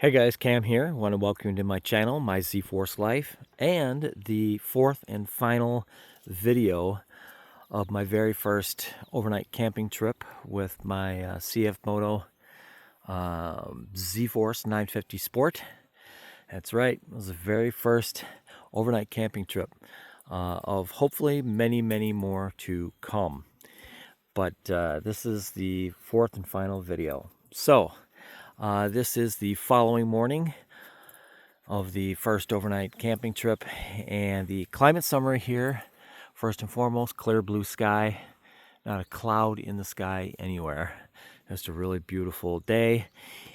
Hey guys, Cam here. I want to welcome you to my channel, my Zforce Life, and the fourth and final video of my very first overnight camping trip with my CF Moto Zforce 950 Sport. That's right, it was the very first overnight camping trip of hopefully many more to come. But this is the fourth and final video. So, this is the following morning of the first overnight camping trip, and the climate summary here, first and foremost, clear blue sky, not a cloud in the sky anywhere. Just a really beautiful day.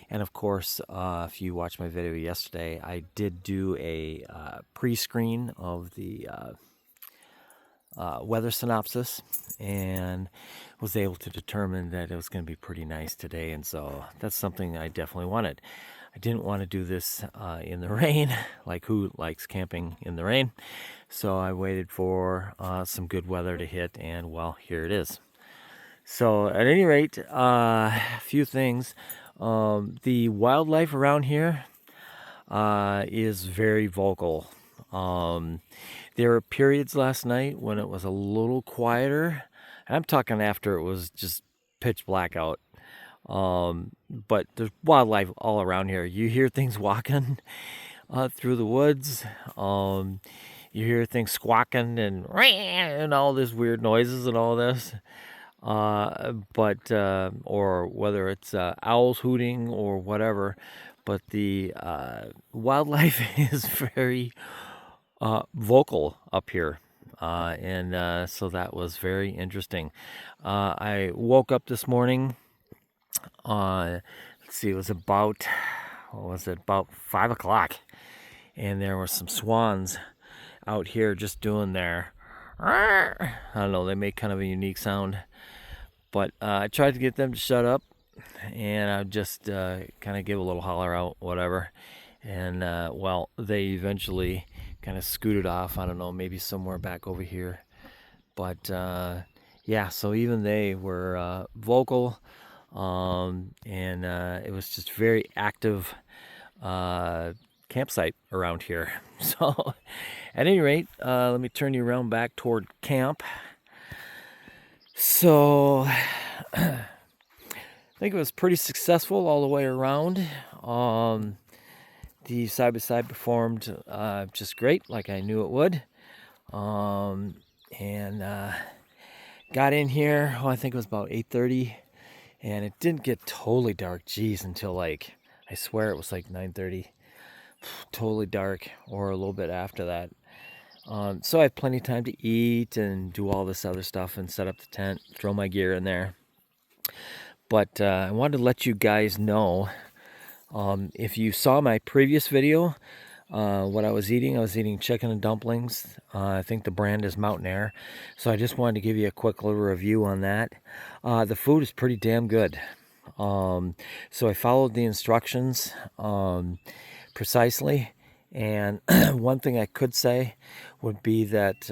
And of course, if you watched my video yesterday, I did do a pre-screen of the weather synopsis and was able to determine that it was going to be pretty nice today, and so that's something I definitely wanted. I didn't want to do this in the rain, like who likes camping in the rain? So I waited for some good weather to hit, and well, here it is. So at any rate, a few things. The wildlife around here is very vocal. There were periods last night when it was a little quieter. I'm talking after it was just pitch black out. But there's wildlife all around here. You hear things walking through the woods. You hear things squawking and all this weird noises and all this. Or whether it's owls hooting or whatever. But the wildlife is very vocal up here. So that was very interesting. I woke up this morning. Let's see, it was about, about 5 o'clock, and there were some swans out here just doing their, I don't know, they make kind of a unique sound, but I tried to get them to shut up, and I just kind of give a little holler out, whatever, and well, they eventually kind of scooted off. I don't know, maybe somewhere back over here, but yeah, so even they were vocal. And it was just very active campsite around here. So at any rate, let me turn you around back toward camp. So I think it was pretty successful all the way around. The side-by-side performed just great, like I knew it would. And got in here, I think it was about 8:30. And it didn't get totally dark, geez, until like, I swear it was like 9:30. Totally dark, or a little bit after that. So I had plenty of time to eat and do all this other stuff and set up the tent, throw my gear in there. But I wanted to let you guys know, if you saw my previous video, what I was eating chicken and dumplings. I think the brand is Mountain Air. So I just wanted to give you a quick little review on that. The food is pretty damn good. So I followed the instructions precisely. And one thing I could say would be that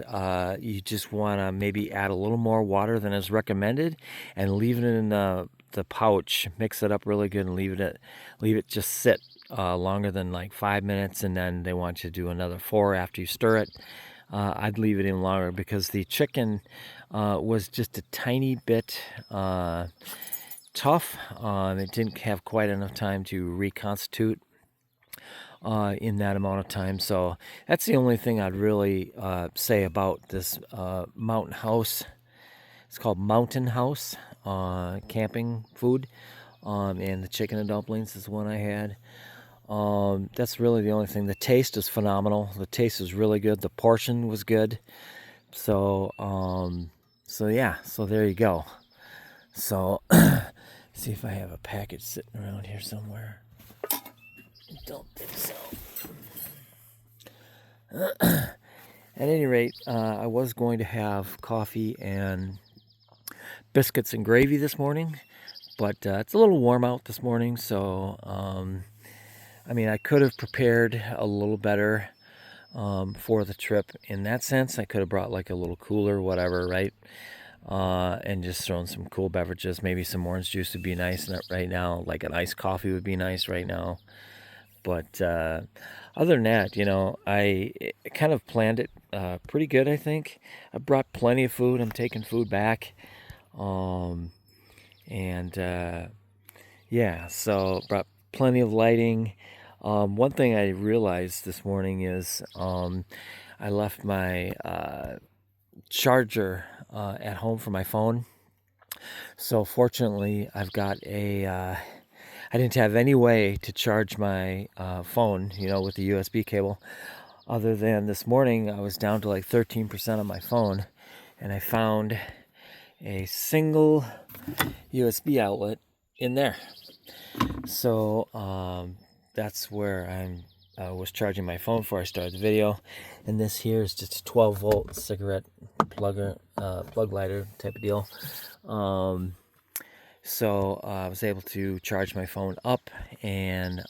you just want to maybe add a little more water than is recommended, and leave it in the pouch. Mix it up really good and leave it just sit longer than like 5 minutes, and then they want you to do another 4 after you stir it. I'd leave it in longer because the chicken was just a tiny bit tough. It didn't have quite enough time to reconstitute in that amount of time. So that's the only thing I'd really say about this mountain house. It's called Mountain House camping food, and the chicken and dumplings is one I had. That's really the only thing. The taste is phenomenal. The taste is really good. The portion was good. So yeah, so there you go. So see if I have a package sitting around here somewhere. Don't think so. At any rate, I was going to have coffee and biscuits and gravy this morning, but it's a little warm out this morning, so I mean, I could have prepared a little better for the trip in that sense. I could have brought like a little cooler, whatever, right? And just thrown some cool beverages. Maybe some orange juice would be nice right now. Like an iced coffee would be nice right now. But other than that, you know, I kind of planned it pretty good, I think. I brought plenty of food. I'm taking food back. Um, and yeah, so brought plenty of lighting. One thing I realized this morning is I left my charger at home for my phone. So fortunately, I've got I didn't have any way to charge my phone, you know, with the USB cable, other than this morning I was down to like 13% on my phone, and I found a single USB outlet in there. So that's where I was charging my phone before I started the video. And this here is just a 12-volt cigarette plug lighter type of deal. So I was able to charge my phone up and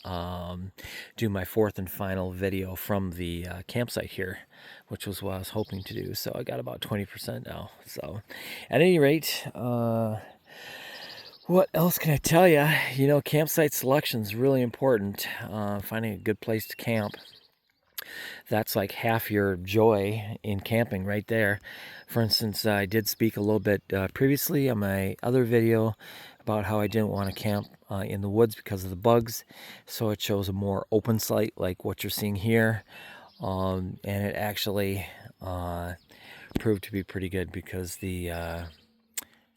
do my fourth and final video from the campsite here, which was what I was hoping to do. So I got about 20% now. So at any rate, what else can I tell you? You know, campsite selection is really important. Finding a good place to camp. That's like half your joy in camping right there. For instance, I did speak a little bit previously on my other video about how I didn't want to camp in the woods because of the bugs. So it shows a more open site like what you're seeing here. And it actually proved to be pretty good because the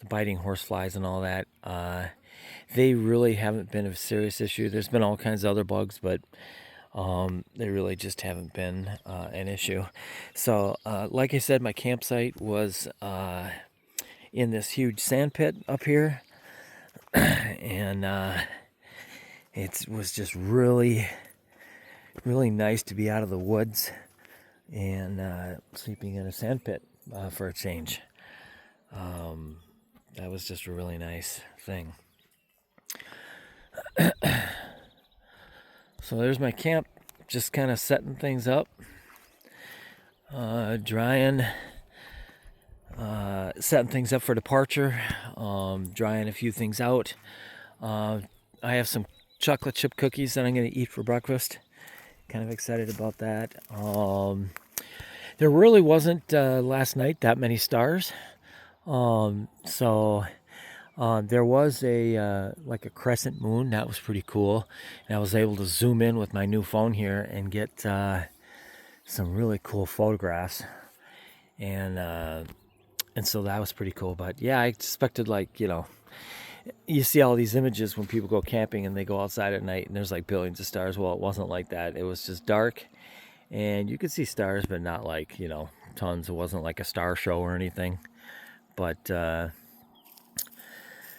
biting horseflies and all that, they really haven't been a serious issue. There's been all kinds of other bugs, but they really just haven't been an issue. So like I said, my campsite was in this huge sand pit up here. And it was just really nice to be out of the woods and sleeping in a sand pit for a change. That was just a really nice thing. So there's my camp, just kind of setting things up, drying, setting things up for departure, drying a few things out. I have some chocolate chip cookies that I'm going to eat for breakfast. Kind of excited about that. There really wasn't last night that many stars. So there was like a crescent moon. That was pretty cool. And I was able to zoom in with my new phone here and get some really cool photographs. And so that was pretty cool. But yeah, I expected, like, you know, you see all these images when people go camping and they go outside at night and there's like billions of stars. Well, it wasn't like that. It was just dark and you could see stars, but not like, you know, tons. It wasn't like a star show or anything. But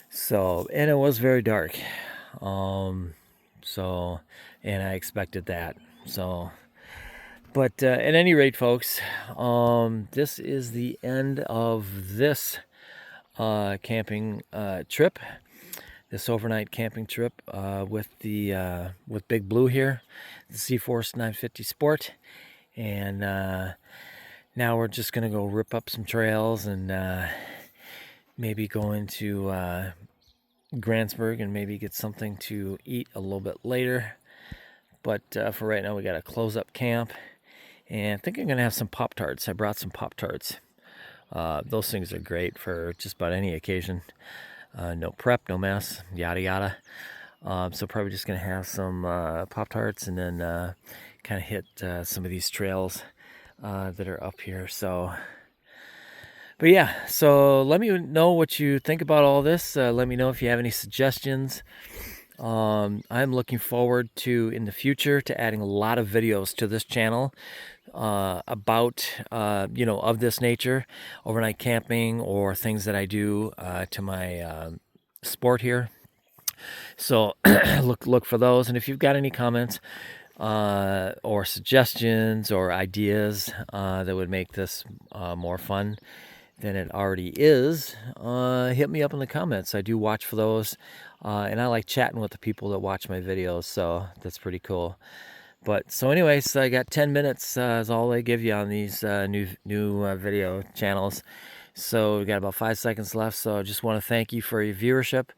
so, and it was very dark. So, and I expected that. So, but at any rate, folks, this is the end of this camping trip, this overnight camping trip with Big Blue here, the Zforce 950 Sport. And now we're just gonna go rip up some trails and maybe go into Grantsburg and maybe get something to eat a little bit later. But for right now, we got to close up camp. And I think I'm gonna have some Pop-Tarts. I brought some Pop-Tarts. Those things are great for just about any occasion. No prep, no mess, yada yada. So probably just gonna have some Pop-Tarts and then kind of hit some of these trails that are up here. So, but yeah, so let me know what you think about all this. Let me know if you have any suggestions. I'm looking forward to, in the future, to adding a lot of videos to this channel about, you know, of this nature, overnight camping or things that I do to my sport here. So look for those. And if you've got any comments or suggestions or ideas that would make this more fun than it already is, hit me up in the comments. I do watch for those, and I like chatting with the people that watch my videos, so that's pretty cool. But so anyways, I got 10 minutes is all they give you on these new video channels. So we got about 5 seconds left, so I just want to thank you for your viewership,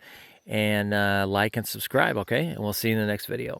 and like and subscribe, okay? And we'll see you in the next video.